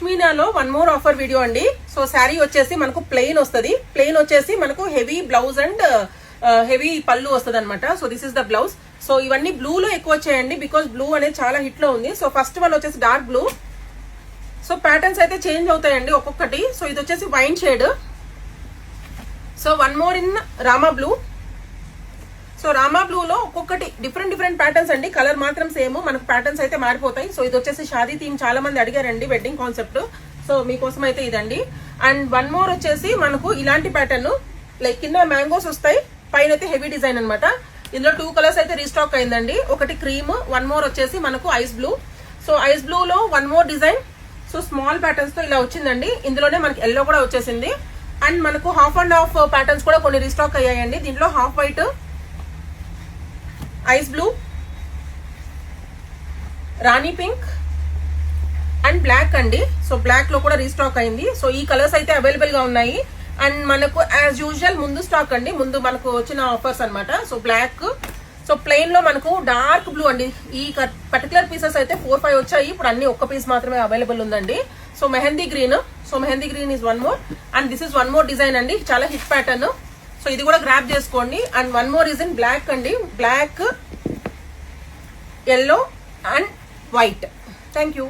పష్మీనాలో one more offer video అండి. So sari వచ్చేసి మనకు ప్లెయిన్ వస్తుంది. ప్లెయిన్ వచ్చేసి మనకు హెవీ బ్లౌజ్ అండ్ హెవీ పళ్ళు వస్తుంది అనమాట. So this is the blouse. So ఇవన్నీ బ్లూ లో ఎక్కువ వచ్చాయండి, బికాస్ బ్లూ అనేది చాలా హిట్ లో ఉంది. సో ఫస్ట్ వన్ వచ్చేసి డార్క్ బ్లూ. సో ప్యాటర్న్స్ అయితే చేంజ్ అవుతాయండి ఒక్కొక్కటి. సో ఇది వచ్చేసి wine shade. So one more in Rama blue. So Rama blue లో ఒక్కొక్కటి డిఫరెంట్ ప్యాటర్న్స్ అండి. కలర్ మాత్రం సేమ్, మనకు ప్యాటర్న్స్ అయితే మారిపోతాయి. సో ఇది వచ్చేసి షాదీ థీమ్, చాలా మంది అడిగారండి, వెడ్డింగ్ కాన్సెప్ట్. సో మీకోసం అయితే ఇదండి. అండ్ వన్ మోర్ వచ్చేసి మనకు ఇలాంటి ప్యాటర్న్, లైక్ కింద మ్యాంగోస్ వస్తాయి, పైన అయితే హెవీ డిజైన్ అనమాట. ఇందులో 2 కలర్స్ అయితే రీస్టాక్ అయిందండి. ఒకటి క్రీమ్, వన్ మోర్ వచ్చేసి మనకు ice blue. So ice blue లో one more design. So small patterns తో ఇలా వచ్చిందండి. ఇందులోనే మనకి ఎల్లో కూడా వచ్చేసింది. అండ్ మనకు హాఫ్ అండ్ హాఫ్ ప్యాటర్న్స్ కూడా కొన్ని రీస్టాక్ అయ్యాయండి. దీంట్లో half white, ice blue, rani pink and black అండి. సో బ్లాక్ లో కూడా రీస్టాక్ అయింది. సో ఈ కలర్స్ అయితే అవైలబుల్ గా ఉన్నాయి. అండ్ మనకు యాజ్ యూజువల్ ముందు స్టాక్ అండి, ముందు మనకు వచ్చిన ఆఫర్స్ అనమాట. సో బ్లాక్, సో ప్లెయిన్ లో మనకు డార్క్ బ్లూ అండి. ఈ పర్టికులర్ పీసెస్ అయితే 4-5 వచ్చాయి. ఇప్పుడు అన్ని ఒక్క పీస్ మాత్రమే అవైలబుల్ ఉందండి. So mehndi green. So mehndi green is one more. And this is one more design అండి, చాలా హిట్ ప్యాటర్న్. సో ఇది కూడా గ్రాప్ చేసుకోండి. And one more is in black అండి. Black, yellow and white. Thank you.